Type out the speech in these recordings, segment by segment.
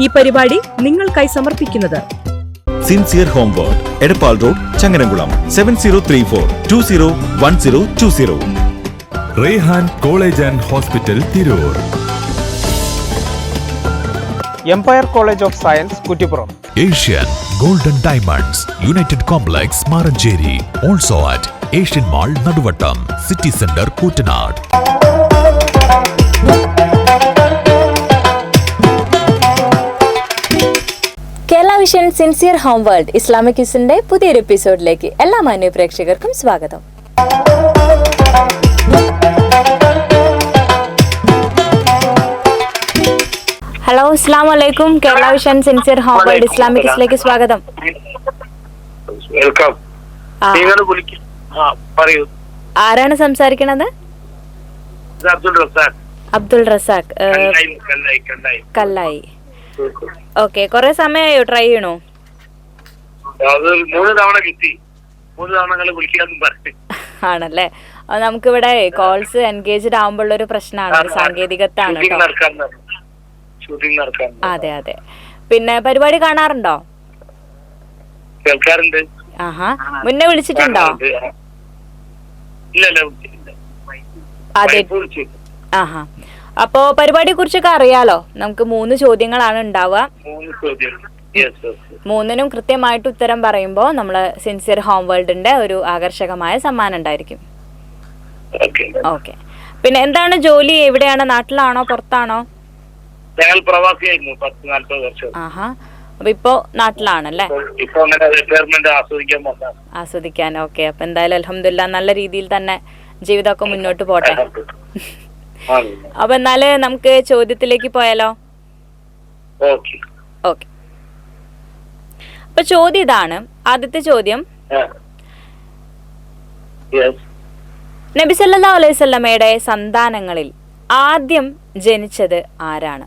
ഈ പരിപാടി നിങ്ങൾക്കായി സമർപ്പിക്കുന്നത് Sincere Home World, Edappal road, Changaramkulam 7034201020. Rehan college and hospital, Tirur. Empire College of Science, Kuttippuram. Asian Golden Diamonds, United Complex, Maranchery. Also at Asian Mall, Naduvattom, City Centre, Koottanad. Kerala Vision Sincere Home World Islamic ക്വിസിന്റെ പുതിയൊരു എപ്പിസോഡിലേക്ക് എല്ലാ മാന്യ പ്രേക്ഷകർക്കും സ്വാഗതം. ഹലോ, അസ്സലാമു അലൈക്കും. Kerala Vision Sincere Home World Islamic ക്വിസിലേക്ക് സ്വാഗതം. വെൽക്കം. ആരാണ് സംസാരിക്കണത്? അബ്ദുൾ റസാഖ്, കല്ലായി. ഓക്കെ, കൊറേ സമയമായോ ട്രൈ ചെയ്യണോ? ആണല്ലേ. നമുക്കിവിടെ കോൾസ് എൻഗേജ്ഡ് ആവുമ്പോൾ ഒരു പ്രശ്നമാണ്, സാങ്കേതികത്താണ്. അതെ അതെ. പിന്നെ പരിപാടി കാണാറുണ്ടോ? കേൾക്കാറുണ്ട്. ആഹാ, മുന്നേ വിളിച്ചിട്ടുണ്ടോ? അതെ. ആഹാ, അപ്പോ പരിപാടിയെ കുറിച്ചൊക്കെ അറിയാലോ. നമുക്ക് 3 ചോദ്യങ്ങളാണ് ഉണ്ടാവുക. 3 ചോദ്യം. മൂന്നിനും കൃത്യമായിട്ട് ഉത്തരം പറയുമ്പോൾ നമ്മള് സിൻസിയർ ഹോം വേൾഡിന്റെ ഒരു ആകർഷകമായ സമ്മാനം ഉണ്ടായിരിക്കും. ഓക്കെ. പിന്നെ എന്താണ് ജോലി? എവിടെയാണ്? നാട്ടിലാണോ പുറത്താണോ? ഞങ്ങൾ പ്രവാസിയായിരുന്നു 10-40 വർഷം. ആഹാ, അപ്പൊ ഇപ്പോ നാട്ടിലാണല്ലേ? ആസ്വദിക്കാൻ. ഓക്കെ. അപ്പൊ എന്തായാലും അൽഹംദുലില്ലാ നല്ല രീതിയിൽ തന്നെ ജീവിതമൊക്കെ മുന്നോട്ട് പോട്ടെ. അപ്പൊ എന്നാല് നമുക്ക് ചോദ്യത്തിലേക്ക് പോയാലോ? ഓക്കെ. അപ്പൊ ചോദ്യം ഇതാണ്. ആദ്യത്തെ ചോദ്യം, നബി സല്ലല്ലാഹു അലൈഹി വസല്ലമയുടെ സന്താനങ്ങളിൽ ആദ്യം ജനിച്ചത് ആരാണ്?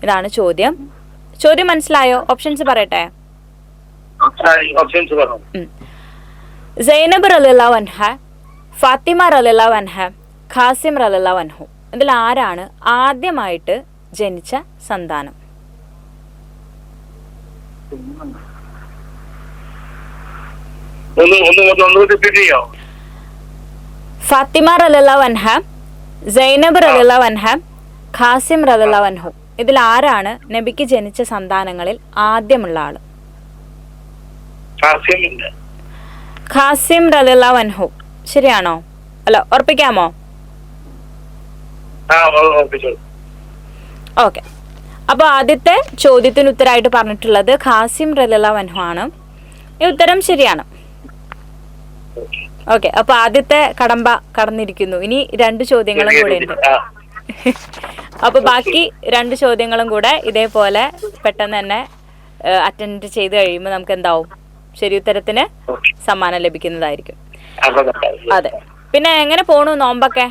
ഇതാണ് ചോദ്യം. ചോദ്യം മനസ്സിലായോ? ഓപ്ഷൻസ് പറയട്ടെ. സൈനബ് റളിയല്ലാഹു അൻഹ, ഫാത്തിമ റളിയല്ലാഹു അൻഹ, ഖാസിം റളിയല്ലാഹു അൻഹു. ഇതിൽ ആരാണ് ആദ്യമായിട്ട് ജനിച്ച സന്താനം? ഫാത്തിമ റളിയല്ലാഹു അൻഹ, സൈനബ് റളിയല്ലാഹു അൻഹ, ഖാസിം റളിയല്ലാഹു അൻഹു. ഇതിൽ ആരാണ് നബിക്ക് ജനിച്ച സന്താനങ്ങളിൽ ആദ്യമുള്ള ആള്? ഖാസിം റളിയല്ലാഹു അൻഹു. ശരിയാണോ? അല്ല, ഉറപ്പിക്കാമോ? ഓക്കെ. അപ്പൊ ആദ്യത്തെ ചോദ്യത്തിന് ഉത്തരമായിട്ട് പറഞ്ഞിട്ടുള്ളത് ഖാസിം റളിയല്ലാഹു അൻഹു ആണ്. ഈ ഉത്തരം ശരിയാണ്. ഓക്കെ. അപ്പൊ ആദ്യത്തെ കടമ്പ കടന്നിരിക്കുന്നു. ഇനി 2 ചോദ്യങ്ങളും കൂടെ ഉണ്ട്. അപ്പൊ ബാക്കി 2 ചോദ്യങ്ങളും കൂടെ ഇതേപോലെ പെട്ടെന്ന് തന്നെ അറ്റൻഡ് ചെയ്ത് കഴിയുമ്പോൾ നമുക്ക് എന്താവും? ശരി ഉത്തരത്തിന് സമ്മാനം ലഭിക്കുന്നതായിരിക്കും. അതെ. പിന്നെ എങ്ങനെ പോണു നോമ്പൊക്കെ?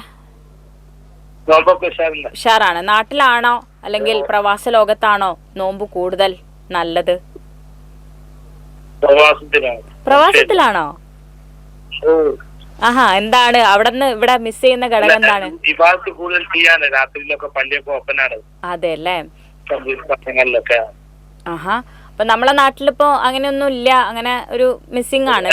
ഉഷാറാണ്. നാട്ടിലാണോ അല്ലെങ്കിൽ പ്രവാസ ലോകത്താണോ നോമ്പ് കൂടുതൽ നല്ലത്? പ്രവാസത്തിലാണോ? ആഹാ, എന്താണ് അവിടുന്ന് ഇവിടെ മിസ് ചെയ്യുന്ന ഘടകം എന്താണ്? അതെ അല്ലേ? ആഹാ, അപ്പൊ നമ്മളെ നാട്ടിലിപ്പോ അങ്ങനെയൊന്നും ഇല്ല, അങ്ങനെ ഒരു മിസ്സിംഗ് ആണ്.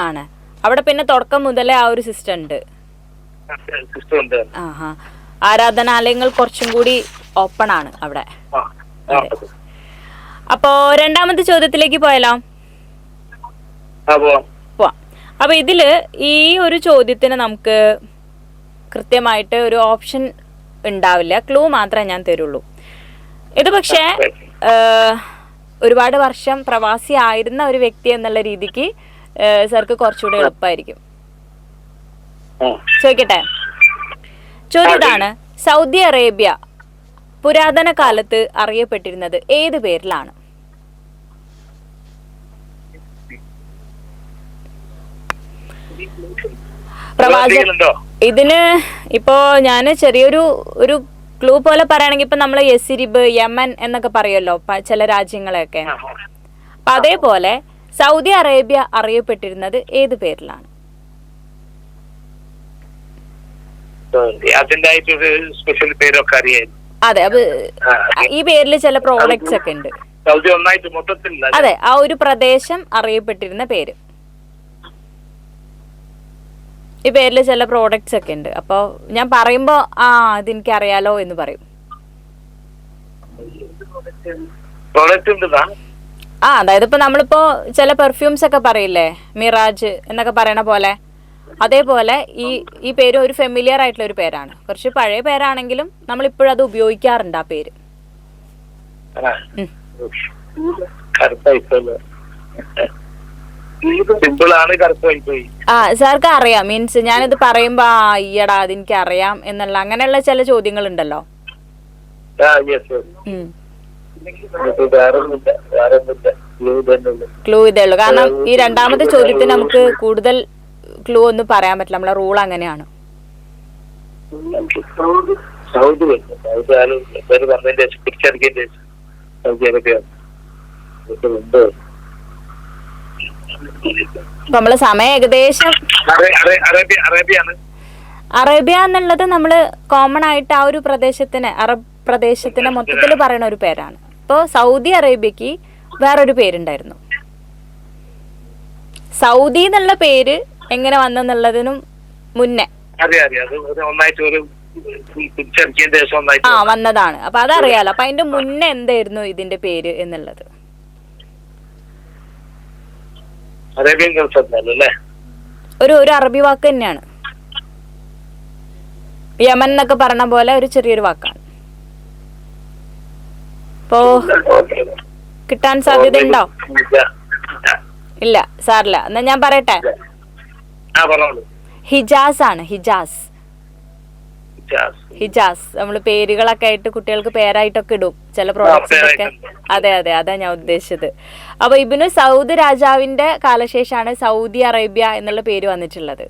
ആണ്. അവിടെ പിന്നെ തുടക്കം മുതലേ ആ ഒരു സിസ്റ്റം ഉണ്ട്. ആഹാ, ആരാധനാലയങ്ങൾ കുറച്ചും കൂടി ഓപ്പൺ ആണ് അവിടെ. അപ്പോ രണ്ടാമത്തെ ചോദ്യത്തിലേക്ക് പോയാലോ? പോവാം. അപ്പൊ ഇതില് ഈ ഒരു ചോദ്യത്തിന് നമുക്ക് കൃത്യമായിട്ട് ഒരു ഓപ്ഷൻ ഉണ്ടാവില്ല, ക്ലൂ മാത്രമേ ഞാൻ തരുള്ളൂ. ഇത് പക്ഷേ ഒരുപാട് വർഷം പ്രവാസി ആയിരുന്ന ഒരു വ്യക്തി എന്നുള്ള രീതിക്ക് സാർക്ക് കുറച്ചുകൂടെ എളുപ്പമായിരിക്കും. ചോദിക്കട്ടെ? ചോദ്യം ഇതാണ്. സൗദി അറേബ്യ പുരാതന കാലത്ത് അറിയപ്പെട്ടിരുന്നത് ഏത് പേരിലാണ്? ഇതിന് ഇപ്പോ ഞാന് ചെറിയൊരു ക്ലൂ പോലെ പറയുകയാണെങ്കിൽ ഇപ്പൊ നമ്മള് യസിരിബ്, യമൻ എന്നൊക്കെ പറയുമല്ലോ ചില രാജ്യങ്ങളെയൊക്കെ. അപ്പൊ അതേപോലെ സൗദി അറേബ്യ അറിയപ്പെട്ടിരുന്നത് ഏത് പേരിലാണ്? അതിൻ്റെതായിട്ടൊരു സ്പെഷ്യൽ പേരൊക്കെ അറിയായിരുന്നു. അതെ, അപ്പൊ ഈ പേരിൽ ചില പ്രോഡക്ട്സ് ഒക്കെ ഉണ്ട്. സൗദി ഒന്നായിട്ട് മൊത്തത്തില്ല. അതെ, ആ ഒരു പ്രദേശം അറിയപ്പെട്ടിരുന്ന പേര്. ഈ പേരിൽ ചില പ്രോഡക്ട്സ് ഒക്കെ ഉണ്ട്. അപ്പോൾ ഞാൻ പറയുമ്പോ ഇതെനിക്ക് അറിയാലോ എന്ന് പറയും. പ്രോഡക്റ്റ് ഉണ്ടെന്നാ? അതായത് ഇപ്പൊ നമ്മളിപ്പോ ചില പെർഫ്യൂംസ് ഒക്കെ പറയില്ലേ, മിറാജ് എന്നൊക്കെ പറയണ പോലെ, അതേപോലെ ഈ പേര് ഒരു ഫെമിലിയർ ആയിട്ടുള്ള ഒരു പേരാണ്. കുറച്ച് പഴയ പേരാണെങ്കിലും നമ്മൾ ഇപ്പോഴും അത് ഉപയോഗിക്കാറുണ്ട് ആ പേര്. സാർക്ക് അറിയാം, മീൻസ് ഞാനിത് പറയുമ്പോ അയ്യടാ അതെനിക്ക് അറിയാം എന്നുള്ള അങ്ങനെയുള്ള ചില ചോദ്യങ്ങൾ ഉണ്ടല്ലോ. ക്ലൂ ഇതേ ഉള്ളൂ. കാരണം ഈ രണ്ടാമത്തെ ചോദ്യത്തിന് നമുക്ക് കൂടുതൽ ക്ലൂ ഒന്നും പറയാൻ പറ്റില്ല, നമ്മളെ റൂൾ അങ്ങനെയാണ്. നമ്മള് സമയം ഏകദേശം അറേബ്യ എന്നുള്ളത് നമ്മള് കോമൺ ആയിട്ട് ആ ഒരു പ്രദേശത്തിന്, അറബ് പ്രദേശത്തിന് മൊത്തത്തിൽ പറയുന്ന ഒരു പേരാണ്. ഇപ്പോൾ സൗദി അറേബ്യക്ക് വേറൊരു പേരുണ്ടായിരുന്നു. സൗദി എന്നുള്ള പേര് എങ്ങനെ വന്നെന്നുള്ളതിനും മുന്നേ വന്നതാണ്. അപ്പൊ അതറിയാലോ. അപ്പൊ അതിന്റെ മുന്നേ എന്തായിരുന്നു ഇതിന്റെ പേര് എന്നുള്ളത്? ഒരു അറബി വാക്ക് തന്നെയാണ്. യമൻ എന്നൊക്കെ പറഞ്ഞ പോലെ ഒരു ചെറിയൊരു വാക്കാണ്. ഇപ്പോ കിട്ടാൻ സാധ്യത ഉണ്ടോ? ഇല്ല, സാറില്ല. എന്നാ ഞാൻ പറയട്ടെ, ഹിജാസ് ആണ്. ഹിജാസ് നമ്മള് പേരുകളൊക്കെ ആയിട്ട് കുട്ടികൾക്ക് പേരായിട്ടൊക്കെ ഇടും ചില പ്രോഡക്ട്സിലൊക്കെ. അതെ, അതാ ഞാൻ ഉദ്ദേശിച്ചത്. അപ്പൊ ഇബ്നു സൗദ് രാജാവിന്റെ കാലശേഷമാണ് സൗദി അറേബ്യ എന്നുള്ള പേര് വന്നിട്ടുള്ളത്.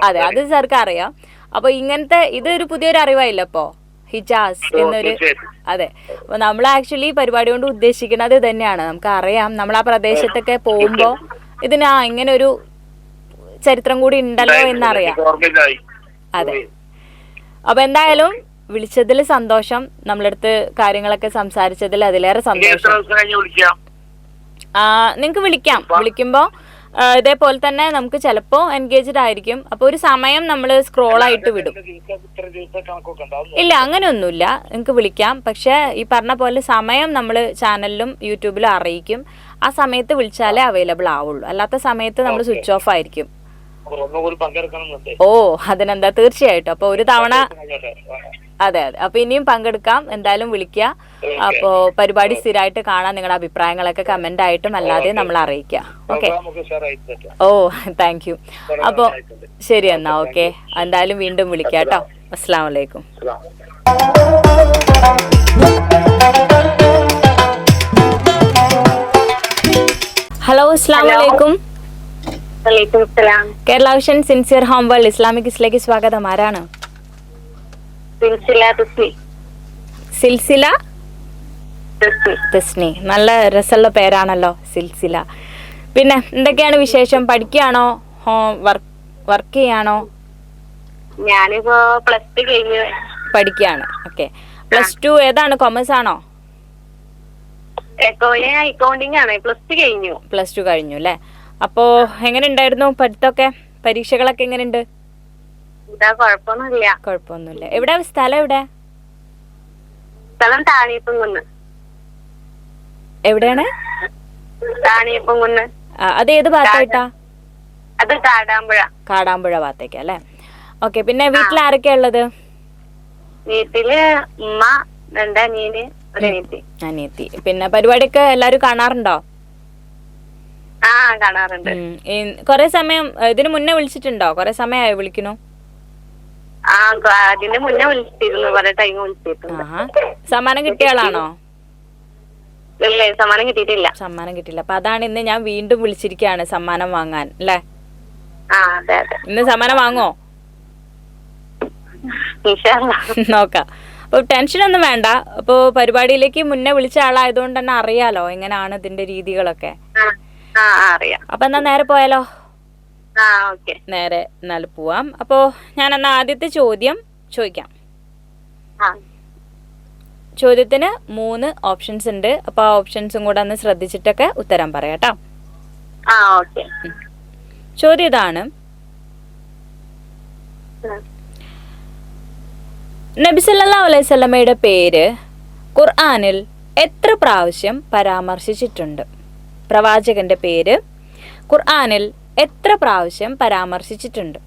അതെ, അത് സാർക്ക് അറിയാം. അപ്പൊ ഇങ്ങനത്തെ ഇതൊരു പുതിയൊരു അറിവായില്ല ഇപ്പോ, ഹിജാസ് എന്നൊരു. അതെ, അപ്പൊ നമ്മൾ ആക്ച്വലി പരിപാടി കൊണ്ട് ഉദ്ദേശിക്കുന്നത് തന്നെയാണ്. നമുക്ക് അറിയാം, നമ്മൾ ആ പ്രദേശത്തൊക്കെ പോകുമ്പോ ഇതിന് ഇങ്ങനെ ഒരു ചരിത്രം കൂടി ഉണ്ടല്ലോ എന്നറിയാം. അതെ, അപ്പൊ എന്തായാലും വിളിച്ചതിൽ സന്തോഷം, നമ്മളടുത്ത് കാര്യങ്ങളൊക്കെ സംസാരിച്ചതിൽ അതിലേറെ സന്തോഷം. നിങ്ങക്ക് വിളിക്കുമ്പോ ഇതേപോലെ തന്നെ നമുക്ക് ചിലപ്പോ എൻഗേജ്ഡ് ആയിരിക്കും. അപ്പൊ ഒരു സമയം നമ്മൾ സ്ക്രോൾ ആയിട്ട് വിടും. ഇല്ല, അങ്ങനെയൊന്നുമില്ല, നിങ്ങൾക്ക് വിളിക്കാം. പക്ഷെ ഈ പറഞ്ഞ പോലെ സമയം നമ്മൾ ചാനലിലും യൂട്യൂബിലും അറിയിക്കും. ആ സമയത്ത് വിളിച്ചാലേ അവൈലബിൾ ആവുള്ളൂ. അല്ലാത്ത സമയത്ത് നമ്മൾ സ്വിച്ച് ഓഫ് ആയിരിക്കും. അതിനെന്താ, തീർച്ചയായിട്ടും. അപ്പൊ ഒരു തവണ അതെ. അപ്പൊ ഇനിയും പങ്കെടുക്കാം. എന്തായാലും വിളിക്കുക. അപ്പോ പരിപാടി സ്ഥിരമായിട്ട് കാണാൻ നിങ്ങളുടെ അഭിപ്രായങ്ങളൊക്കെ കമന്റ് ആയിട്ടും അല്ലാതെ നമ്മൾ അറിയിക്കാം. ഓക്കെ. Thank you. അപ്പോ ശരി എന്നാ. ഓക്കെ, എന്തായാലും വീണ്ടും വിളിക്കാം കേട്ടോ. അസ്സലാമു അലൈക്കും. ഹലോ, അസ്സലാമു അലൈക്കും. Kerala Vision Sincere Home World Islamic കിസിലേക്ക് സ്വാഗതം. ആരാണ്? സിൽസില തസ്നി. നല്ല രസമുള്ള പേരാണല്ലോ, സിൽസില. പിന്നെ എന്തൊക്കെയാണ് വിശേഷം? പഠിക്കുകയാണോ വർക്ക് ചെയ്യാണോ? ഞാനിപ്പോ +2 കഴിഞ്ഞു പഠിക്കുകയാണ്. ഓക്കെ, +2 ഏതാണ്? കൊമേഴ്സ് ആണോ? അക്കൗണ്ടിങ് ആണ്. +2 കഴിഞ്ഞു അല്ലേ? അപ്പോ എങ്ങനെ ഉണ്ടായിരുന്നു പഠിത്തമൊക്കെ? പരീക്ഷകളൊക്കെ എങ്ങനെയുണ്ട്? കുഴപ്പമൊന്നുമില്ല. എവിടെ സ്ഥലം? എവിടെയാണ്? അത് ഏത് ഭാഗത്തായിട്ടാ? കാടാമ്പുഴ ഭാഗത്തേക്ക് അല്ലേ? ഓക്കെ. പിന്നെ വീട്ടിൽ ആരൊക്കെയാ ഉള്ളത്? വീട്ടില് ഉമ്മ, 2 അനിയന്, ഒരു അനിയത്തി. പിന്നെ പരിപാടിയൊക്കെ എല്ലാരും കാണാറുണ്ടോ? കാണാറുണ്ട്. കൊറേ സമയം ഇതിനു മുന്നേ വിളിച്ചിട്ടുണ്ടോ? കൊറേ സമയമായി വിളിക്കണു? അതിന് മുന്നേ വിളിച്ചിരുന്നു, കുറെ ടൈം വിളിച്ചിരുന്നു. സമ്മാനം കിട്ടിയ ആളാണോ? സമ്മാനം കിട്ടിയിട്ടില്ല. സമ്മാനം കിട്ടില്ല. അപ്പൊ അതാണ് ഇന്ന് ഞാൻ വീണ്ടും വിളിച്ചിരിക്കുകയാണ് സമ്മാനം വാങ്ങാൻ അല്ലേ? ഇന്ന് സമ്മാനം വാങ്ങോ? നോക്കാം. അപ്പൊ ടെൻഷനൊന്നും വേണ്ട. അപ്പൊ പരിപാടിയിലേക്ക് മുന്നേ വിളിച്ച ആളായതുകൊണ്ട് തന്നെ അറിയാലോ എങ്ങനെയാണ് ഇതിന്റെ രീതികളൊക്കെ. അറിയാം. അപ്പൊ എന്നാ നേരെ പോയാലോ? ആ ഓക്കെ. നേരെ എന്നാൽ പോവാം. അപ്പോൾ ഞാൻ എന്നാൽ ആദ്യത്തെ ചോദ്യം ചോദിക്കാം. ആ ചോദ്യത്തിന് 3 ഓപ്ഷൻസ് ഉണ്ട്. അപ്പോൾ ആ ഓപ്ഷൻസും കൂടെ ഒന്ന് ശ്രദ്ധിച്ചിട്ടൊക്കെ ഉത്തരം പറയാം കേട്ടോ. ആ ഓക്കെ. ചോദ്യം ഇതാണ്. നബി സല്ലല്ലാഹു അലൈഹി വസല്ലമയുടെ പേര് ഖുർആനിൽ എത്ര പ്രാവശ്യം പരാമർശിച്ചിട്ടുണ്ട്? പ്രവാചകന്റെ പേര് ഖുർആനിൽ എത്ര പ്രാവശ്യം പരാമർശിച്ചിട്ടുണ്ട്?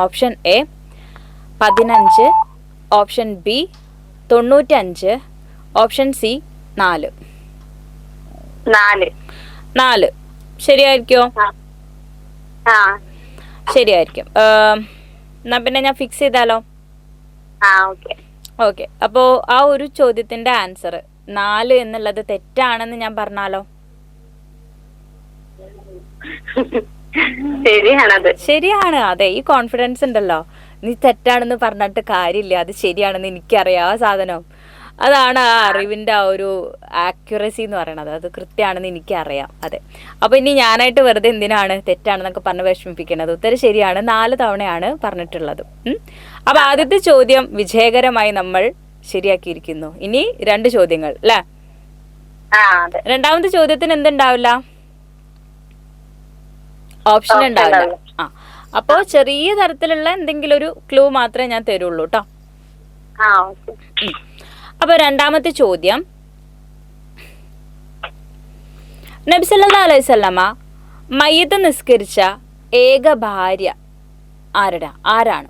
Option A 15, option B 95, option C 4. 4 ശരിയായിരിക്കോ? ആ ശരിയായിരിക്കും. എന്നാ പിന്നെ ഞാൻ ഫിക്സ് ചെയ്താലോ? ആ ഓക്കെ. ഓക്കെ. അപ്പോൾ ആ ഒരു ചോദ്യത്തിന്റെ ആൻസർ 4 എന്നുള്ളത് തെറ്റാണെന്ന് ഞാൻ പറഞ്ഞാലോ? ശരിയാണത്. ശരിയാണ്. അതെ, ഈ കോൺഫിഡൻസ് ഉണ്ടല്ലോ. നീ തെറ്റാണെന്ന് പറഞ്ഞിട്ട് കാര്യമില്ല, അത് ശരിയാണെന്ന് എനിക്കറിയാം. ആ സാധനം അതാണ് ആ അറിവിൻ്റെ ആ ഒരു ആക്യുറസി എന്ന് പറയണത്. അത് കൃത്യമാണെന്ന് എനിക്കറിയാം. അതെ. അപ്പോൾ ഇനി ഞാനായിട്ട് വെറുതെ എന്തിനാണ് തെറ്റാണെന്നൊക്കെ പറഞ്ഞ് വിഷമിപ്പിക്കുന്നത്? ഉത്തരം ശരിയാണ്. 4 തവണയാണ് പറഞ്ഞിട്ടുള്ളത്. അപ്പോൾ ആദ്യത്തെ ചോദ്യം വിജയകരമായി നമ്മൾ ശരിയാക്കിയിരിക്കുന്നു. ഇനി 2 ചോദ്യങ്ങൾ അല്ലേ? രണ്ടാമത്തെ ചോദ്യത്തിന് എന്തുണ്ടാവില്ല? ഓപ്ഷൻ ഉണ്ടാവില്ല. ആ, അപ്പോൾ ചെറിയ തരത്തിലുള്ള എന്തെങ്കിലും ഒരു ക്ലൂ മാത്രമേ ഞാൻ തരുള്ളൂ കേട്ടോ. അപ്പോൾ രണ്ടാമത്തെ ചോദ്യം, നബി സല്ലല്ലാഹു അലൈഹി വസല്ലമ മയ്യിത്ത് നിസ്കരിച്ച ഏക ഭാര്യ ആരാണ്?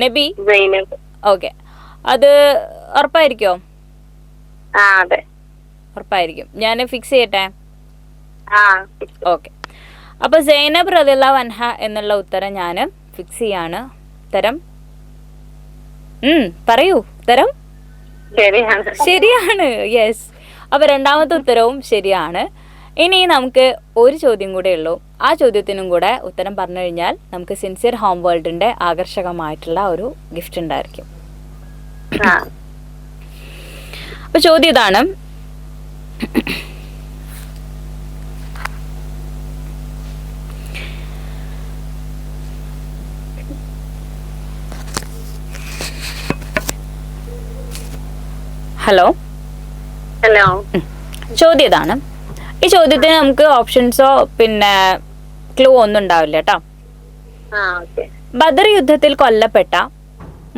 നബി. ഓക്കെ, അത് ഉറപ്പായിരിക്കോ? ഉറപ്പായിരിക്കും. ഞാൻ ഫിക്സ് ചെയ്യട്ടെ? ഓക്കെ. അപ്പോൾ സൈനബ് റളിയല്ലാഹു അൻഹ എന്നുള്ള ഉത്തരം ഞാൻ ഫിക്സ് ചെയ്യാണ്. ഉത്തരം പറയൂ. ഉത്തരം ശരിയാണ്. യെസ്. അപ്പോൾ രണ്ടാമത്തെ ഉത്തരവും ശരിയാണ്. ഇനി നമുക്ക് ഒരു ചോദ്യം കൂടെ ഉള്ളൂ. ആ ചോദ്യത്തിനും കൂടെ ഉത്തരം പറഞ്ഞു കഴിഞ്ഞാൽ നമുക്ക് സിൻസിയർ ഹോം വേൾഡിന്റെ ആകർഷകമായിട്ടുള്ള ഒരു ഗിഫ്റ്റ് ഉണ്ടായിരിക്കും. അപ്പോൾ ചോദ്യം ഇതാണ്. ഹലോ. ചോദ്യം ഇതാണ്. ഈ ചോദ്യത്തിന് നമുക്ക് ഓപ്ഷൻസോ പിന്നെ ക്ലൂ ഒന്നും ഉണ്ടാവില്ല കേട്ടോ. ബദർ യുദ്ധത്തിൽ കൊല്ലപ്പെട്ട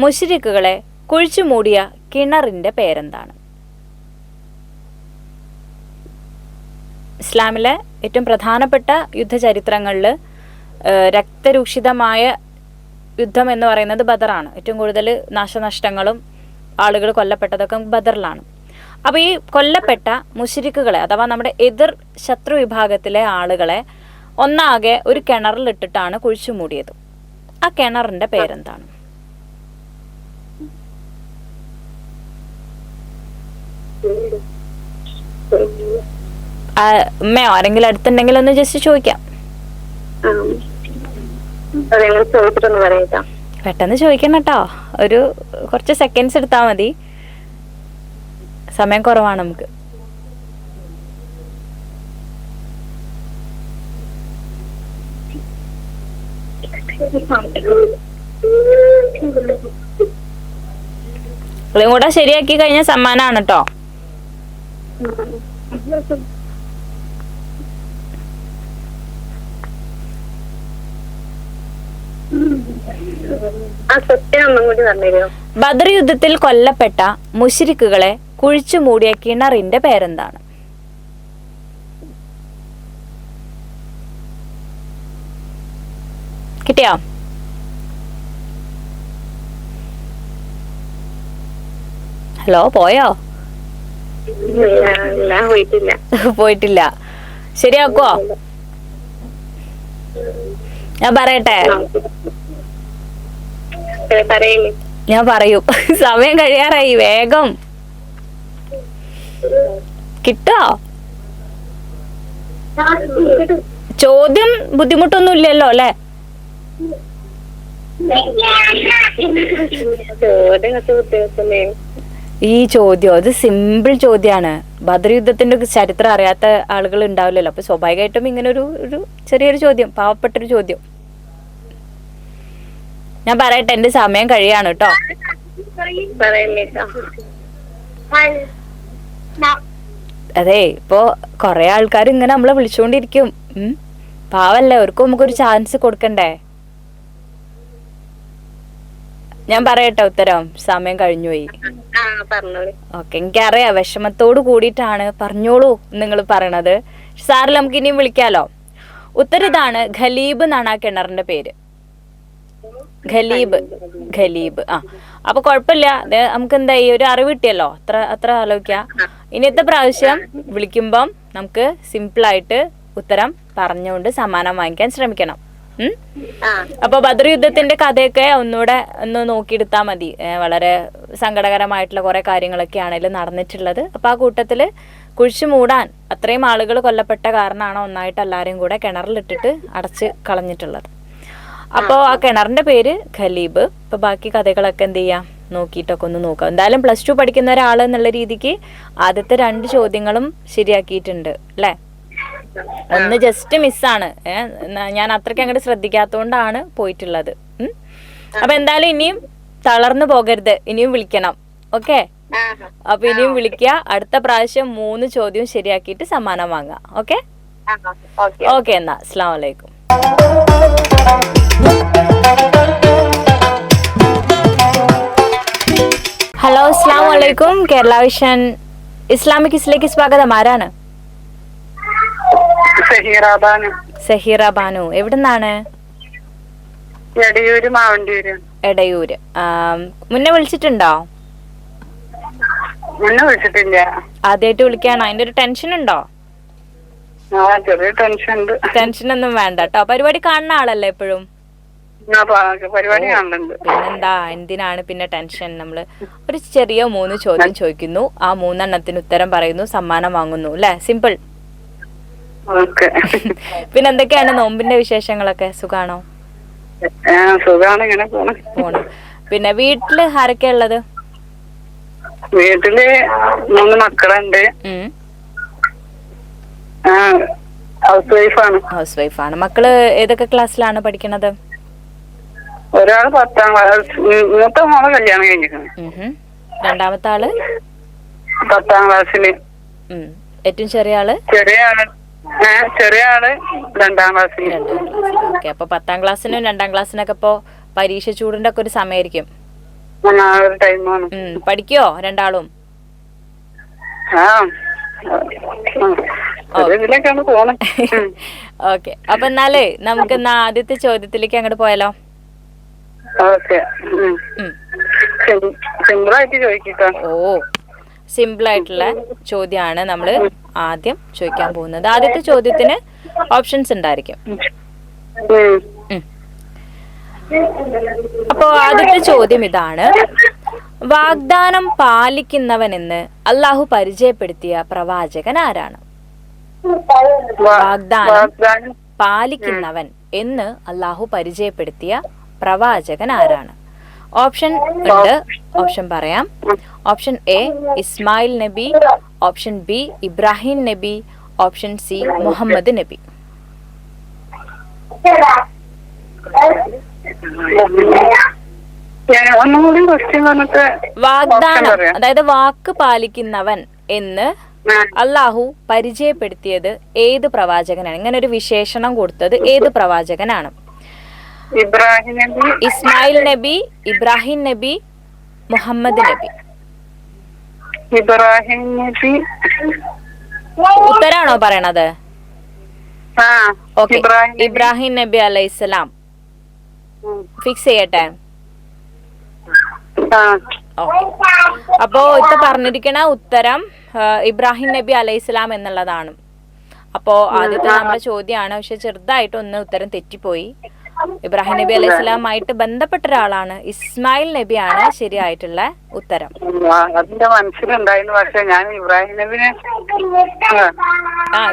മുശ്രിക്കുകളെ കുഴിച്ചു മൂടിയ കിണറിന്റെ പേരെന്താണ്? ഇസ്ലാമിലെ ഏറ്റവും പ്രധാനപ്പെട്ട യുദ്ധചരിത്രങ്ങളിൽ രക്തരൂക്ഷിതമായ യുദ്ധം എന്ന് പറയുന്നത് ബദറാണ്. ഏറ്റവും കൂടുതൽ നാശനഷ്ടങ്ങളും ആളുകൾ കൊല്ലപ്പെട്ടതൊക്കെ ബദറിലാണ്. അപ്പോൾ ഈ കൊല്ലപ്പെട്ട മുശ്രിക്കുകളെ അഥവാ നമ്മുടെ എതിർ ശത്രു വിഭാഗത്തിലെ ആളുകളെ ഒന്നാകെ ഒരു കിണറിലിട്ടിട്ടാണ് കുഴിച്ചു മൂടിയത്. ആ കിണറിന്റെ പേരെന്താണ്? അമ്മയോ ആരെങ്കിലും അടുത്തുണ്ടെങ്കിൽ ഒന്ന് ജസ്റ്റ് ചോദിക്കാം. പെട്ടെന്ന് ചോദിക്കണം കേട്ടോ. ഒരു കുറച്ച് സെക്കൻഡ്സ് എടുത്താൽ മതി. സമയം കുറവാണ് നമുക്ക്. ഇതും കൂടെ ശരിയാക്കി കഴിഞ്ഞ സമ്മാനാണ് കേട്ടോ. ബദർ യുദ്ധത്തിൽ കൊല്ലപ്പെട്ട മുശ്രിക്കുകളെ കുഴിച്ചു മൂടിയ കിണറിന്റെ പേരെന്താണ്? കിട്ടിയോ? ഹലോ, പോയോ? പോയിട്ടില്ല. ശരിയാക്കുവോ? ഞാൻ പറയട്ടെ? ഞാൻ പറയൂ. സമയം കഴിയാറായി. വേഗം കിട്ടോ? ചോദ്യം ബുദ്ധിമുട്ടൊന്നും ഇല്ലല്ലോ അല്ലെ? ഈ ചോദ്യം അത് സിമ്പിൾ ചോദ്യമാണ്. ബദർ യുദ്ധത്തിന്റെ ചരിത്രം അറിയാത്ത ആളുകൾ ഉണ്ടാവില്ലല്ലോ. അപ്പൊ സ്വാഭാവികമായിട്ടും ഇങ്ങനെ ഒരു ചെറിയൊരു ചോദ്യം, പാവപ്പെട്ടൊരു ചോദ്യം. ഞാൻ പറയട്ടെ, എന്റെ സമയം കഴിയാണ് കേട്ടോ. അതെ, ഇപ്പോ കൊറേ ആൾക്കാർ ഇങ്ങനെ നമ്മളെ വിളിച്ചുകൊണ്ടിരിക്കും. പാവല്ലേ, അവർക്കും നമുക്കൊരു ചാൻസ് കൊടുക്കണ്ടേ. ഞാൻ പറയട്ടെ ഉത്തരം, സമയം കഴിഞ്ഞുപോയി. ഓക്കെ, എനിക്കറിയാം വിഷമത്തോട് കൂടിയിട്ടാണ്. പറഞ്ഞോളൂ നിങ്ങൾ പറയണത്. സാറിൽ നമുക്ക് ഇനിയും വിളിക്കാലോ. ഉത്തരം ഇതാണ്, ഖലീബ് എന്നാണ് ആ കിണറിന്റെ പേര്. ഖലീബ്. അപ്പൊ കുഴപ്പമില്ല, നമുക്ക് എന്താ ഈ ഒരു അറിവ് കിട്ടിയല്ലോ. അത്ര ആലോചിക്കാം. ഇനിയത്തെ പ്രാവശ്യം വിളിക്കുമ്പം നമുക്ക് സിമ്പിൾ ആയിട്ട് ഉത്തരം പറഞ്ഞുകൊണ്ട് സമ്മാനം വാങ്ങിക്കാൻ ശ്രമിക്കണം. അപ്പൊ ബദർ യുദ്ധത്തിന്റെ കഥയൊക്കെ ഒന്നുകൂടെ ഒന്ന് നോക്കിയെടുത്താൽ മതി. വളരെ സങ്കടകരമായിട്ടുള്ള കുറെ കാര്യങ്ങളൊക്കെയാണ് ഇതിൽ നടന്നിട്ടുള്ളത്. അപ്പൊ ആ കൂട്ടത്തില് കുഴിച്ചു മൂടാൻ അത്രയും ആളുകൾ കൊല്ലപ്പെട്ട കാരണമാണ് ഒന്നായിട്ട് എല്ലാരെയും കൂടെ കിണറിലിട്ടിട്ട് അടച്ച് കളഞ്ഞിട്ടുള്ളത്. അപ്പോൾ ആ കിണറിന്റെ പേര് ഖലീബ്. ഇപ്പൊ ബാക്കി കഥകളൊക്കെ എന്ത് ചെയ്യാം, നോക്കിയിട്ടൊക്കെ ഒന്ന് നോക്കാം. എന്തായാലും +2 പഠിക്കുന്ന ഒരാൾ എന്നുള്ള രീതിക്ക് ആദ്യത്തെ 2 ചോദ്യങ്ങളും ശരിയാക്കിയിട്ടുണ്ട് അല്ലേ. ഒന്ന് ജസ്റ്റ് മിസ്സാണ്. ഞാൻ അത്രയ്ക്ക് അങ്ങോട്ട് ശ്രദ്ധിക്കാത്തോണ്ടാണ് പോയിട്ടുള്ളത്. അപ്പൊ എന്തായാലും ഇനിയും തളർന്നു പോകരുത്, ഇനിയും വിളിക്കണം. ഓക്കെ, അപ്പൊ ഇനിയും വിളിക്കുക. അടുത്ത പ്രാവശ്യം 3 ചോദ്യവും ശരിയാക്കിയിട്ട് സമ്മാനം വാങ്ങാം. ഓക്കെ, എന്നാ അസ്സലാമു അലൈക്കും. ഹലോ, അസ്സലാമു അലൈക്കും. കേരള വിഷൻ ഇസ്ലാമിക് ഹിസിലേക്ക് സ്വാഗതം. ആരാണ്? സഹീറ ബാനു. എവിടുന്നാണ്? എടയൂര്. മുന്നേ വിളിച്ചിട്ടുണ്ടോ? ആദ്യമായിട്ട് വിളിക്കാണോ? അതിന്റെ ഒരു ടെൻഷൻ ഉണ്ടോ? ടെൻഷനൊന്നും വേണ്ട കേട്ടോ. പരിപാടി കാണുന്ന ആളല്ലേ എപ്പോഴും? പിന്നെന്താ, എന്തിനാണ് പിന്നെ ടെൻഷൻ? നമ്മള് ഒരു ചെറിയ 3 ചോദ്യം ചോദിക്കുന്നു, ആ 3 എണ്ണത്തിന് ഉത്തരം പറയുന്നു, സമ്മാനം വാങ്ങുന്നു അല്ലെ. സിമ്പിൾ. പിന്നെ എന്തൊക്കെയാണ് നോമ്പിന്റെ വിശേഷങ്ങളൊക്കെ? സുഖാണോ? പോണു. പിന്നെ വീട്ടില് ആരൊക്കെയാ ഉള്ളത്? വീട്ടില് 3 മക്കളുണ്ട്. ഹൗസ് വൈഫാണ്. മക്കള് ഏതൊക്കെ ക്ലാസ്സിലാണ് പഠിക്കണത്? ഒരാള് 10ാം ക്ലാസ്, മൂത്ത മോളെ കല്യാണം കഴിഞ്ഞിരിക്കുന്നു. രണ്ടാമത്തെ ആള് 10ാം ക്ലാസ്സില്. ഏറ്റവും ചെറിയ ആള്? ചെറിയ ആള് 2ാം ക്ലാസ്സില്. ഓക്കെ, അപ്പൊ 10ാം ക്ലാസ്സിനും 2ാം ക്ലാസ്സിനൊക്കെ ഇപ്പൊ പരീക്ഷ ചൂടിന്റെ ഒക്കെ ഒരു സമയമായിരിക്കും. ടൈമാണ്. പഠിക്കോ രണ്ടാളും? ഓക്കെ, അപ്പൊ എന്നാലേ നമുക്ക് ആദ്യത്തെ ചോദ്യത്തിലേക്ക് അങ്ങോട്ട് പോയാലോ? സിമ്പിൾ ആയിട്ടുള്ള ചോദ്യമാണ് നമ്മൾ ആദ്യം ചോദിക്കാൻ പോകുന്നത്. ആദ്യത്തെ ചോദ്യത്തിന് ഓപ്ഷൻസ് ഉണ്ടായിരിക്കും. അപ്പോ ആദ്യത്തെ ചോദ്യം ഇതാണ്, വാഗ്ദാനം പാലിക്കുന്നവനെന്ന് അള്ളാഹു പരിചയപ്പെടുത്തിയ പ്രവാചകൻ ആരാണ്? വാഗ്ദാനം പാലിക്കുന്നവൻ എന്ന് അള്ളാഹു പരിചയപ്പെടുത്തിയ പ്രവാചകൻ ആരാണ്? ഓപ്ഷൻ ഉണ്ട്, ഓപ്ഷൻ പറയാം. ഓപ്ഷൻ എ ഇസ്മായിൽ നബി, ഓപ്ഷൻ ബി ഇബ്രാഹിം നബി, ഓപ്ഷൻ സി മുഹമ്മദ് നബി. വാഗ്ദാനം, അതായത് വാക്ക് പാലിക്കുന്നവൻ എന്ന് അള്ളാഹു പരിചയപ്പെടുത്തിയത് ഏത് പ്രവാചകനാണ്? ഇങ്ങനെ ഒരു വിശേഷണം കൊടുത്തത് ഏത് പ്രവാചകനാണ്? ഇസ്മായിൽ നബി, ഇബ്രാഹിം നബി, മുഹമ്മദ് നബി. ഇബ്രാഹിം നബി. ഉത്തരാണോ പറയണത്? ഓക്കെ, ഇബ്രാഹിം നബി അലൈഹിസ്സലാം. ഫിക്സ് ചെയ്യട്ടെ? അപ്പോ ഇപ്പൊ പറഞ്ഞിരിക്കണ ഉത്തരം ഇബ്രാഹിം നബി അലൈഹിസ്സലാം എന്നുള്ളതാണ്. അപ്പോ ആദ്യത്തെ നമ്മുടെ ചോദ്യമാണ്, പക്ഷെ ചെറുതായിട്ടൊന്ന് ഉത്തരം തെറ്റിപ്പോയി. ഇബ്രാഹിം നബി അലൈഹിസ്സലാമായിട്ട് ബന്ധപ്പെട്ട ഒരാളാണ്. ഇസ്മായിൽ നബിയാണ് ശരിയായിട്ടുള്ള ഉത്തരം. അതിന്റെ മനസ്സിലുണ്ടായിരുന്നു, പക്ഷെ ഞാൻ ഇബ്രാഹിം നബിനെ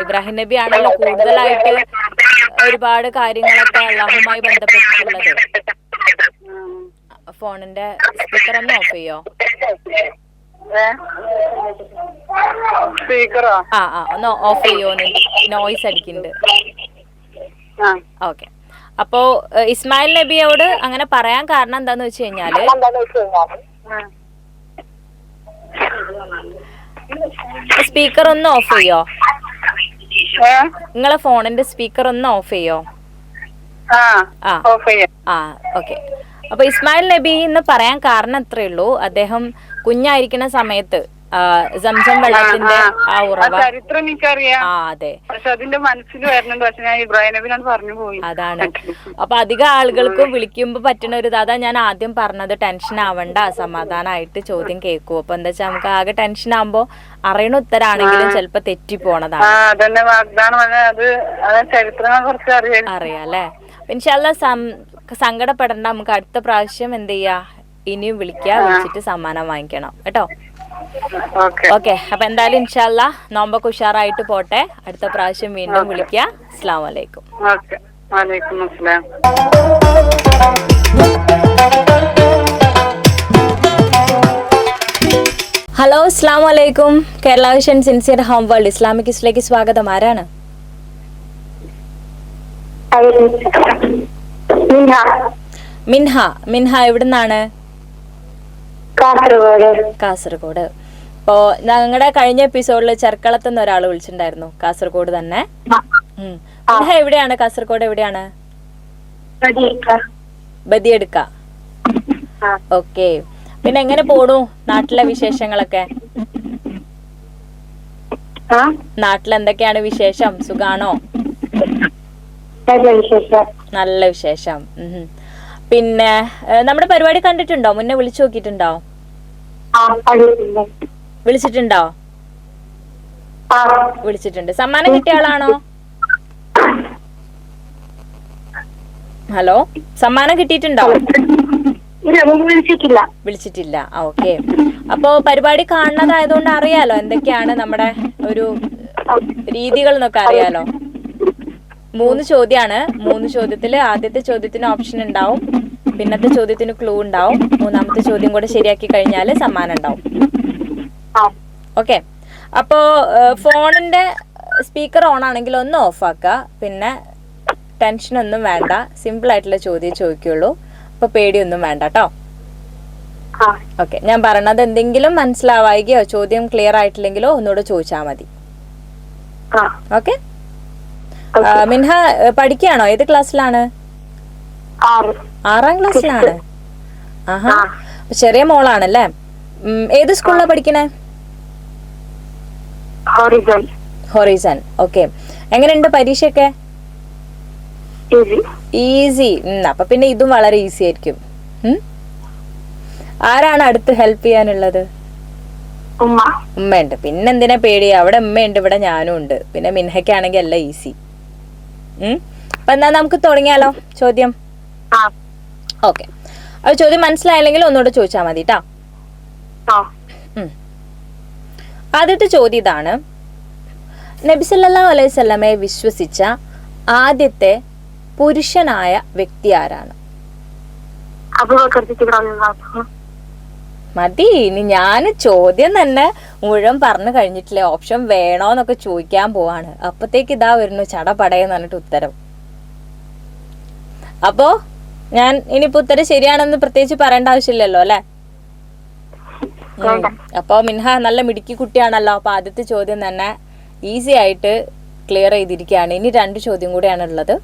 ഇബ്രാഹിം നബി ആണല്ലോ കൂടുതലായിട്ട് ഒരുപാട് കാര്യങ്ങളൊക്കെ അള്ളാഹുമായി ബന്ധപ്പെട്ടിട്ടുള്ളത്. ഫോണിന്റെ സ്പീക്കർ ഒന്ന് ഓഫ് ചെയ്യോ? സ്പീക്കറോ? ആ ഒന്ന് ഓഫ് ചെയ്യുമോ? നോയ്സ് അടിക്കുന്നുണ്ട്. ആ ഓക്കെ. അപ്പോ ഇസ്മായിൽ നബിയോട് അങ്ങനെ പറയാൻ കാരണം എന്താന്ന് വെച്ച് കഴിഞ്ഞാല് സ്പീക്കർ ഒന്ന് ഓഫ് ചെയ്യോ? നിങ്ങളെ ഫോണിന്റെ സ്പീക്കർ ഒന്ന് ഓഫ് ചെയ്യോ? ഓഫ് ചെയ്യാം. ഓക്കെ. അപ്പൊ ഇസ്മായിൽ നബി എന്ന് പറയാൻ കാരണം അത്രേ ഉള്ളൂ, അദ്ദേഹം കുഞ്ഞായിരിക്കുന്ന സമയത്ത് സംസം വെള്ളത്തിന്റെ ആ ഉറവ ചരിത്രം എനിക്കറിയാം. അതെ, പക്ഷെ അതിന്റെ മനസ്സിൽ വരുന്നുണ്ട്. പക്ഷെ ഞാൻ ഇബ്രാഹിം നബിനാണ് പറഞ്ഞു പോയി. അതാണ്. അപ്പൊ അധികം ആളുകൾക്കും വിളിക്കുമ്പോ പറ്റുന്ന ഒരു അതാ ഞാൻ ആദ്യം പറഞ്ഞത്, ടെൻഷൻ ആവണ്ട, സമാധാനമായിട്ട് ചോദ്യം കേൾക്കൂ. അപ്പൊ എന്താ വെച്ചാൽ നമുക്ക് ആകെ ടെൻഷൻ ആകുമ്പോ അറിയണ ഉത്തരാണെങ്കിലും ചിലപ്പോ തെറ്റിപ്പോണതാണ്. അതന്നെ വാഗ്ദാനം. അത് ചരിത്രങ്ങളെ കുറിച്ച് അറിയാം അല്ലേ? ഇൻഷാല്ലാ സങ്കടപ്പെടണ്ട, നമുക്ക് അടുത്ത പ്രാവശ്യം എന്ത് ചെയ്യാ, ഇനിയും വിളിച്ചിട്ട് സമ്മാനം വാങ്ങിക്കണം കേട്ടോ. ഓക്കെ. അപ്പൊ എന്തായാലും ഇൻഷാല്ലാ നോമ്പൊക്കെ ഉഷാറായിട്ട് പോട്ടെ. അടുത്ത പ്രാവശ്യം വീണ്ടും വിളിക്കുക. അസ്സലാമു അലൈക്കും. വലൈക്കും അസ്സലാം. ഹലോ, അസ്സലാമു അലൈക്കും. Kerala Vision Sincere Home World Islamic ഹിസ്റ്ററിലേക്ക് സ്വാഗതം. ആരാണ്? മിൻഹ എവിടുന്നാണ്? കാസർഗോഡ്. അപ്പോ ഞങ്ങളുടെ കഴിഞ്ഞ എപ്പിസോഡിൽ ചെർക്കളത്തുനിന്ന് ഒരാൾ വിളിച്ചിട്ടുണ്ടായിരുന്നു, കാസർഗോഡ് തന്നെ. മിൻഹ എവിടെയാണ്? കാസർഗോഡ് എവിടെയാണ്? ബദിയെടുക്ക. ഓക്കെ. പിന്നെ എങ്ങനെ പോണു നാട്ടിലെ വിശേഷങ്ങളൊക്കെ? നാട്ടിലെന്തൊക്കെയാണ് വിശേഷം? സുഖാണോ? നല്ല വിശേഷം. പിന്നെ നമ്മുടെ പരിപാടി കണ്ടിട്ടുണ്ടോ? മുന്നേ വിളിച്ചു നോക്കിയിട്ടുണ്ടോ? വിളിച്ചിട്ടുണ്ടോ? വിളിച്ചിട്ടുണ്ട്. സമ്മാനം കിട്ടിയ ആളാണോ? ഹലോ, സമ്മാനം കിട്ടിയിട്ടുണ്ടോ? വിളിച്ചിട്ടില്ല. ഓക്കെ. അപ്പോ പരിപാടി കാണുന്നതായതുകൊണ്ട് അറിയാലോ എന്തൊക്കെയാണ് നമ്മുടെ ഒരു രീതികൾ എന്നൊക്കെ അറിയാലോ. 3 ചോദ്യമാണ്. 3 ചോദ്യത്തില് ആദ്യത്തെ ചോദ്യത്തിന് ഓപ്ഷൻ ഉണ്ടാവും, പിന്നത്തെ ചോദ്യത്തിന് ക്ലൂ ഉണ്ടാവും, 3ാമത്തെ ചോദ്യം കൂടെ ശരിയാക്കി കഴിഞ്ഞാൽ സമ്മാനം ഉണ്ടാവും. ഓക്കെ. അപ്പോ ഫോണിന്റെ സ്പീക്കർ ഓൺ ആണെങ്കിൽ ഒന്ന് ഓഫ് ആക്കുക. പിന്നെ ടെൻഷനൊന്നും വേണ്ട, സിമ്പിൾ ആയിട്ടുള്ള ചോദ്യം ചോദിക്കുള്ളൂ. അപ്പൊ പേടിയൊന്നും വേണ്ട കേട്ടോ. ഓക്കെ. ഞാൻ പറയണത് എന്തെങ്കിലും മനസ്സിലാവായികയോ ചോദ്യം ക്ലിയർ ആയിട്ടില്ലെങ്കിലോ ഒന്നുകൂടെ ചോദിച്ചാൽ മതി. ഓക്കെ. മിൻഹ പഠിക്കുകയാണോ? ഏത് ക്ലാസ്സിലാണ്? 6ാം ക്ലാസ്സിലാണ്. ആഹാ, ചെറിയ മോളാണല്ലേ. ഏത് സ്കൂളിലാണ് പഠിക്കണേ? ഹൊറൈസൺ. ഓക്കെ. എങ്ങനെയുണ്ട് പരീക്ഷയൊക്കെ? ഈസി. അപ്പൊ പിന്നെ ഇതും വളരെ ഈസി ആയിരിക്കും. ആരാണ് അടുത്ത് ഹെൽപ്പ് ചെയ്യാനുള്ളത്? ഉമ്മയുണ്ട്. പിന്നെ എന്തിനാ പേടി? അവിടെ ഉമ്മയുണ്ട്, ഇവിടെ ഞാനും ഉണ്ട്. പിന്നെ മിൻഹയ്ക്കാണെങ്കിൽ എല്ലാം ഈസി. അപ്പൊ എന്നാ നമുക്ക് തുടങ്ങിയാലോ ചോദ്യം? ഓക്കെ. അത് ചോദ്യം മനസ്സിലായില്ലെങ്കിൽ ഒന്നുകൂടെ ചോദിച്ചാൽ മതി ട്ടാ. ആദ്യത്തെ ചോദ്യം ഇതാണ്: നബി സല്ലല്ലാഹു അലൈഹി വസല്ലമയെ വിശ്വസിച്ച ആദ്യത്തെ പുരുഷനായ വ്യക്തി ആരാണ്? മതി. ഇനി ഞാൻ ചോദ്യം തന്നെ മുഴുവൻ പറഞ്ഞു കഴിഞ്ഞിട്ടില്ലേ, ഓപ്ഷൻ വേണോന്നൊക്കെ ചോദിക്കാൻ പോവാണ്. അപ്പത്തേക്ക് ഇതാ വരുന്നു ചടപടയെന്ന് പറഞ്ഞിട്ട് ഉത്തരം. അപ്പോ ഞാൻ ഇനിയിപ്പോ ഉത്തരം ശരിയാണെന്ന് പ്രത്യേകിച്ച് പറയേണ്ട ആവശ്യമില്ലല്ലോ അല്ലെ? അപ്പൊ മിൻഹ നല്ല മിടുക്കി കുട്ടിയാണല്ലോ. അപ്പൊ ആദ്യത്തെ ചോദ്യം തന്നെ ഈസി ആയിട്ട് ക്ലിയർ ചെയ്തിരിക്കുകയാണ്. ഇനി 2 ചോദ്യം കൂടെയാണ് ഉള്ളത്.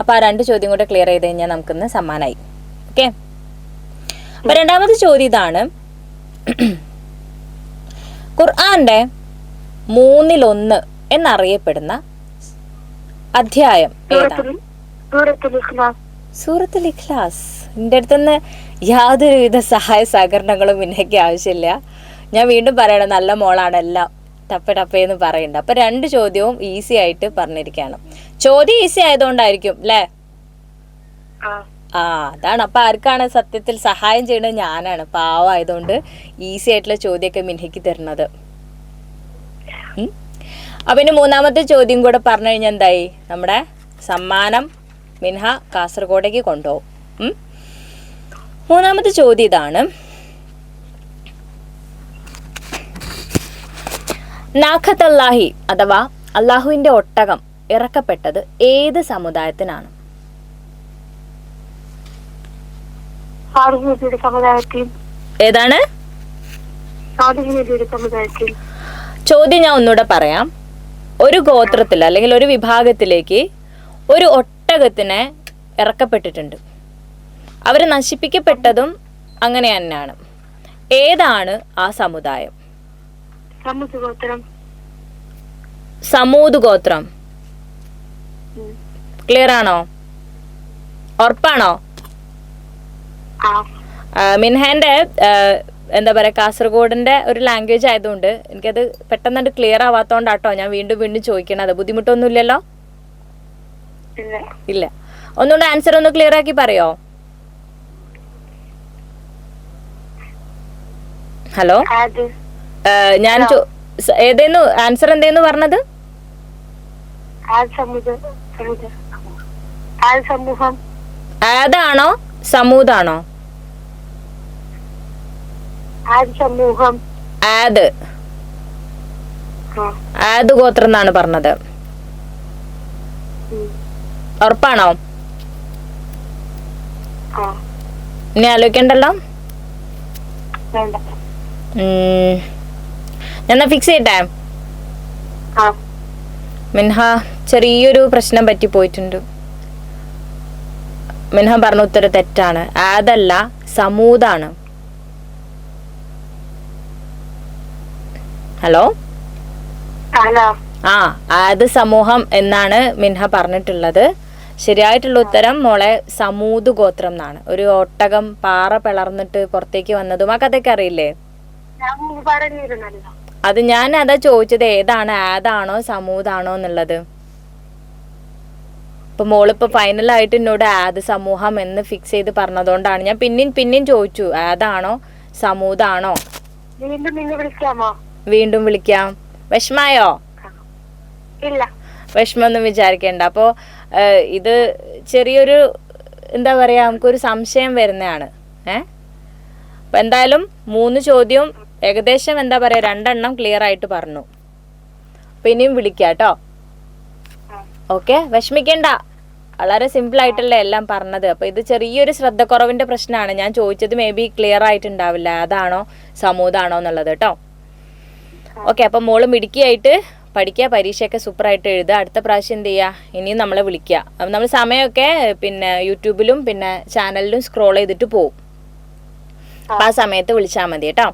അപ്പൊ ആ 2 ചോദ്യം കൂടെ ക്ലിയർ ചെയ്ത് കഴിഞ്ഞാൽ നമുക്കിന്ന് സമ്മാനായി. ഓക്കെ. അപ്പൊ 2ാമത്തെ ചോദ്യം ഇതാണ്: ഖുർആന്റെ 1/3 എന്നറിയപ്പെടുന്ന അധ്യായം ഏതാണ്? സൂറത്തുൽ ഇഖ്ലാസ്. എൻ്റെ അടുത്തുനിന്ന് യാതൊരുവിധ സഹായ സഹകരണങ്ങളും മിൻഹയ്ക്ക് ആവശ്യമില്ല. ഞാൻ വീണ്ടും പറയണം, നല്ല മോളാണ്, എല്ലാം ടപ്പേന്ന് പറയണ്ട. അപ്പൊ 2 ചോദ്യവും ഈസി ആയിട്ട് പറഞ്ഞിരിക്കുകയാണ്. ചോദ്യം ഈസി ആയതുകൊണ്ടായിരിക്കും അല്ലേ? അതാണ്. അപ്പൊ ആർക്കാണ് സത്യത്തിൽ സഹായം ചെയ്യണത്? ഞാനാണ്. പാവമായതുകൊണ്ട് ഈസി ആയിട്ടുള്ള ചോദ്യമൊക്കെ മിൻഹയ്ക്ക് തരുന്നത്. അപ്പൊ ഇനി 3ാമത്തെ ചോദ്യം കൂടെ പറഞ്ഞു കഴിഞ്ഞാൽ എന്തായി? നമ്മുടെ സമ്മാനം മിൻഹ കാസർഗോഡേക്ക് കൊണ്ടുപോകും. 3ാമത്തെ ചോദ്യം ഇതാണ്: നാഖത്തല്ലാഹി അഥവാ അള്ളാഹുവിന്റെ ഒട്ടകം ഇറക്കപ്പെട്ടത് ഏത് സമുദായത്തിനാണ്? ഏതാണ് ചോദ്യം? ഞാൻ ഒന്നുകൂടെ പറയാം. ഒരു ഗോത്രത്തിൽ അല്ലെങ്കിൽ ഒരു വിഭാഗത്തിലേക്ക് ഒരു ഒട്ടകത്തിനെ ഇറക്കപ്പെട്ടിട്ടുണ്ട്. അവർ നശിപ്പിക്കപ്പെട്ടതും അങ്ങനെ തന്നെയാണ്. ഏതാണ് ആ സമുദായം? സമൂദ് ഗോത്രം. ക്ലിയർ ആണോ? ഉറപ്പാണോ? മിൻഹാന്റെ എന്താ പറയാ, കാസർഗോഡിന്റെ ഒരു ലാംഗ്വേജ് ആയതുകൊണ്ട് എനിക്കത് പെട്ടെന്ന് ക്ലിയർ ആവാത്തോണ്ടാട്ടോ ഞാൻ വീണ്ടും വീണ്ടും ചോദിക്കണത്. ബുദ്ധിമുട്ടൊന്നുമില്ലല്ലോ? ഇല്ല. ഒന്നുകൊണ്ട് ആൻസർ ഒന്ന് ക്ലിയർ ആക്കി പറയോ? ഹലോ, ഞാൻ ഏതേന്നു ആൻസർ എന്തേന്നു പറഞ്ഞത്? ആദാണോ സമൂദാണോ? ആദ് ഗോത്രം എന്നാണ് പറഞ്ഞത്. ഉറപ്പാണോ? ഇനി ആലോചിക്കണ്ടല്ലോ. ഞാൻ ഫിക്സ് ചെയ്യട്ടെ? മിൻഹ ചെറിയൊരു പ്രശ്നം പറ്റി പോയിട്ടുണ്ട്. മിൻഹ പറഞ്ഞ ഉത്തരം തെറ്റാണ്. അതല്ല, സമൂദാണ്. ഹലോ, ആദ് സമൂഹം എന്നാണ് മിൻഹ പറഞ്ഞിട്ടുള്ളത്. ശരിയായിട്ടുള്ള ഉത്തരം മോളെ സമൂദ് ഗോത്രം എന്നാണ്. ഒരു ഒട്ടകം പാറ പിളർന്നിട്ട് പുറത്തേക്ക് വന്നതും ആ കഥയൊക്കെ അറിയില്ലേ? അത് ഞാൻ അതാ ചോദിച്ചത്, ഏതാണ്, ആദാണോ സമൂദാണോ എന്നുള്ളത്. ഇപ്പൊ മോളിപ്പോ ഫൈനലായിട്ട് എന്നോട് ആദ് സമൂഹം എന്ന് ഫിക്സ് ചെയ്ത് പറഞ്ഞതുകൊണ്ടാണ് ഞാൻ പിന്നെയും ചോദിച്ചു, ആദാണോ സമൂദാണോ? വീണ്ടും വിളിക്കാം. വിഷമായോ? വിഷമൊന്നും വിചാരിക്കണ്ട. അപ്പോ ഇത് ചെറിയൊരു എന്താ പറയാ, നമുക്കൊരു സംശയം വരുന്നതാണ്. അപ്പൊ എന്തായാലും 3 ചോദ്യവും ഏകദേശം എന്താ പറയാ 2 എണ്ണം ക്ലിയർ ആയിട്ട് പറഞ്ഞു. അപ്പൊ ഇനിയും വിളിക്കാട്ടോ. ഓക്കെ, വിഷമിക്കണ്ട. വളരെ സിമ്പിൾ ആയിട്ടല്ലേ എല്ലാം പറഞ്ഞത്. അപ്പൊ ഇത് ചെറിയൊരു ശ്രദ്ധക്കുറവിന്റെ പ്രശ്നമാണ്. ഞാൻ ചോദിച്ചത് മേ ബി ക്ലിയർ ആയിട്ടുണ്ടാവില്ല, അതാണോ സമൂദാണോ എന്നുള്ളത് കേട്ടോ. ഓക്കെ, അപ്പൊ മോള് മിടുക്കിയായിട്ട് പഠിക്കുക, പരീക്ഷയൊക്കെ സൂപ്പറായിട്ട് എഴുതുക. അടുത്ത പ്രാവശ്യം എന്ത് ചെയ്യുക, ഇനിയും നമ്മളെ വിളിക്കുക. അപ്പം നമ്മൾ സമയമൊക്കെ പിന്നെ യൂട്യൂബിലും പിന്നെ ചാനലിലും സ്ക്രോൾ ചെയ്തിട്ട് പോവും. അപ്പം ആ സമയത്ത് വിളിച്ചാൽ മതി കേട്ടോ.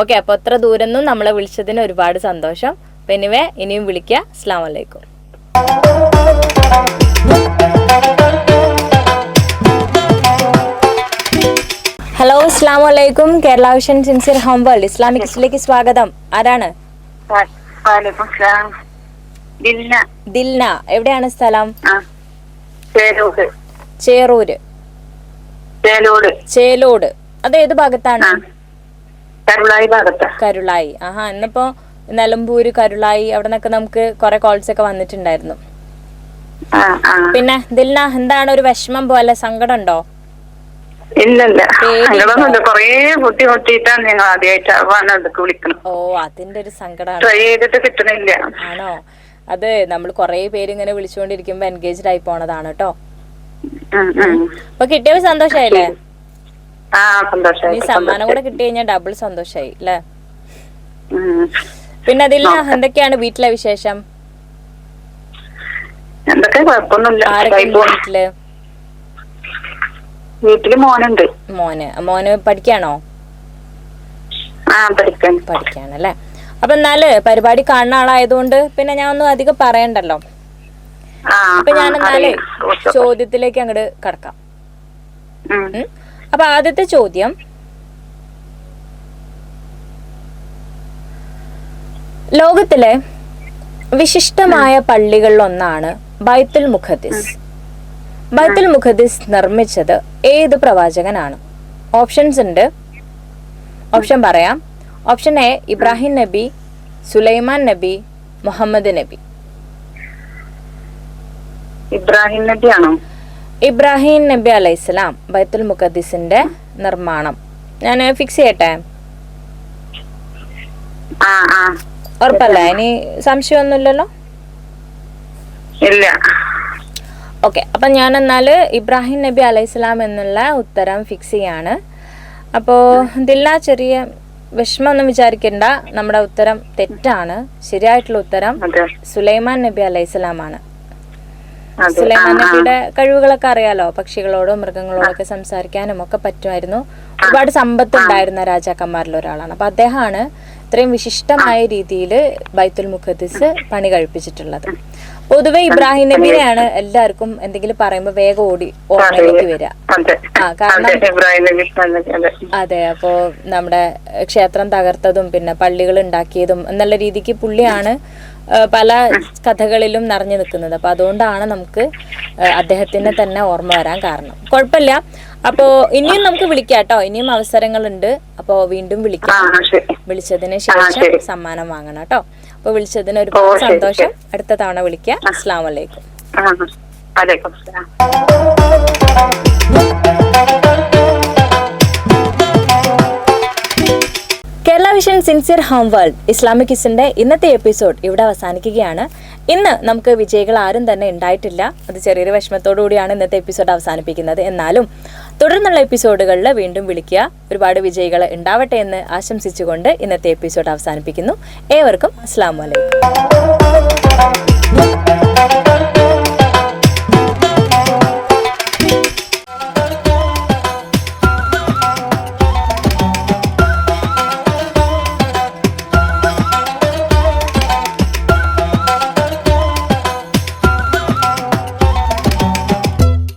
ഓക്കെ, അപ്പോൾ അത്ര ദൂരം നിന്നും നമ്മളെ വിളിച്ചതിന് ഒരുപാട് സന്തോഷം. അപ്പം എനിവേ ഇനിയും വിളിക്കുക. അസ്സലാമു അലൈക്കും. ഹലോ, അസ്സലാമു അലൈക്കും. Kerala Vision Sincere Home World Islamic ഹിസ്റ്ററിയിലേക്ക് സ്വാഗതം. ആരാണ്? ദിൽന. എവിടെയാണ് സ്ഥലം? ചേലോട്. അത് ഏത് ഭാഗത്താണ്? കരുളായി. ആഹാ, ഇന്നിപ്പോ നിലമ്പൂര്, കരുളായി അവിടെ നിന്നൊക്കെ നമുക്ക് കുറെ കോൾസ് ഒക്കെ വന്നിട്ടുണ്ടായിരുന്നു. പിന്നെ ദിൽന, എന്താണ് ഒരു വിഷമം പോലെ, സങ്കടം ഉണ്ടോ? ഓ, അതിന്റെ ഒരു സങ്കടമാണ്. ആണോ? അത് നമ്മൾ കൊറേ പേര് ഇങ്ങനെ വിളിച്ചുകൊണ്ടിരിക്കുമ്പോ എൻഗേജ്ഡ് ആയി പോണതാണ് കേട്ടോ. അപ്പൊ കിട്ടിയ സന്തോഷായില്ലേ? ഈ സമ്മാനം കൂടെ കിട്ടി കഴിഞ്ഞാൽ ഡബിൾ സന്തോഷായി അല്ലേ? പിന്നെ അതിൽ എന്തൊക്കെയാണ് വീട്ടിലെ വിശേഷം? ആരൊക്കെ വീട്ടില്? മോന് പഠിക്കാണോ? പഠിക്കാണല്ലേ. അപ്പൊ എന്നാല് പരിപാടി കാണുന്ന ആളായതുകൊണ്ട് പിന്നെ ഞാൻ ഒന്നും അധികം പറയണ്ടല്ലോ. അപ്പൊ ഞാൻ എന്നാല് ചോദ്യത്തിലേക്ക് അങ്ങോട്ട് കടക്കാം. അപ്പൊ ആദ്യത്തെ ചോദ്യം, ലോകത്തിലെ വിശിഷ്ടമായ പള്ളികളിലൊന്നാണ് ബൈത്തുൽ മുഖദ്ദിസ്. ബൈത്തുൽ മുഖദ്ദിസ് നിർമ്മിച്ചത് ഏത് പ്രവാചകനാണ്? ഓപ്ഷൻസ് ഉണ്ട്. ഓപ്ഷൻ പറയാം. ഓപ്ഷൻ എ ഇബ്രാഹിം നബി, സുലൈമാൻ നബി, മുഹമ്മദ് നബി. ഇബ്രാഹിം നബി ആണോ? ഇബ്രാഹിം നബി അലൈഹിസ്സലാം ബൈത്തുൽ മുഖദ്ദിസിന്റെ നിർമ്മാണം ഞാൻ ഫിക്സ് ചെയ്യട്ടെ? ആ ആ ഉറപ്പല്ലേ? ഇനി സംശയമൊന്നുമില്ലല്ലോ? ഇല്ല. ഓക്കെ, അപ്പം ഞാൻ എന്നാൽ ഇബ്രാഹിം നബി അലൈഹിസ്സലാം എന്നുള്ള ഉത്തരം ഫിക്സ് ചെയ്യാണ്. അപ്പോൾ ദില്ല ചെറിയ വിഷമമൊന്നും വിചാരിക്കേണ്ട, നമ്മുടെ ഉത്തരം തെറ്റാണ്. ശരിയായിട്ടുള്ള ഉത്തരം അതെ സുലൈമാൻ നബി അലൈഹിസ്സലാമാണ്. അതെ. സുലൈമാൻ നബിയുടെ കഴിവുകളൊക്കെ അറിയാലോ, പക്ഷികളോടും മൃഗങ്ങളോടൊക്കെ സംസാരിക്കാനും ഒക്കെ പറ്റുമായിരുന്നു. ഒരുപാട് സമ്പത്ത് ഉണ്ടായിരുന്ന രാജാക്കന്മാരിൽ ഒരാളാണ്. അപ്പൊ അദ്ദേഹമാണ് ഇത്രയും വിശിഷ്ടമായ രീതിയിൽ ബൈത്തുൽ മുഖദ്ദിസ് പണി കഴിപ്പിച്ചിട്ടുള്ളത്. പൊതുവെ ഇബ്രാഹിം നബിയെയാണ് എല്ലാവർക്കും എന്തെങ്കിലും പറയുമ്പോൾ വേഗം ഓർമ്മയിലേക്ക് വരിക. അതെ കാരണം അതെ ഇബ്രാഹിം നബി അതെ അതെ, അപ്പോ നമ്മുടെ ക്ഷേത്രം തകർത്തതും പിന്നെ പള്ളികൾ ഉണ്ടാക്കിയതും എന്നുള്ള രീതിക്ക് പുള്ളിയാണ് പല കഥകളിലും നിറഞ്ഞു നിൽക്കുന്നത്. അപ്പൊ അതുകൊണ്ടാണ് നമുക്ക് അദ്ദേഹത്തിനെ തന്നെ ഓർമ്മ വരാൻ കാരണം. കുഴപ്പമില്ല. അപ്പോ ഇനിയും നമുക്ക് വിളിക്കാം കേട്ടോ, ഇനിയും അവസരങ്ങളുണ്ട്. അപ്പോ വീണ്ടും വിളിക്കാം. വിളിച്ചതിന് ശേഷം സമ്മാനം വാങ്ങണം കേട്ടോ. അപ്പൊ വിളിച്ചതിന് ഒരുപാട് സന്തോഷം. അടുത്ത തവണ വിളിക്കാം. അസ്സലാമു അലൈക്കും. വലൈക്കും സലാം. Kerala Vision Sincere Home World Islamic കിസിന്റെ ഇന്നത്തെ എപ്പിസോഡ് ഇവിടെ അവസാനിക്കുകയാണ്. ഇന്ന് നമുക്ക് വിജയികൾ ആരും തന്നെ ഉണ്ടായിട്ടില്ല. അത് ചെറിയൊരു വിഷമത്തോടു കൂടിയാണ് ഇന്നത്തെ എപ്പിസോഡ് അവസാനിപ്പിക്കുന്നത്. എന്നാലും തുടർന്നുള്ള എപ്പിസോഡുകളിൽ വീണ്ടും വിളിക്കുക. ഒരുപാട് വിജയികൾ ഉണ്ടാവട്ടെ എന്ന് ആശംസിച്ചുകൊണ്ട് ഇന്നത്തെ എപ്പിസോഡ് അവസാനിപ്പിക്കുന്നു. ഏവർക്കും അസ്സലാമു അലൈക്കും.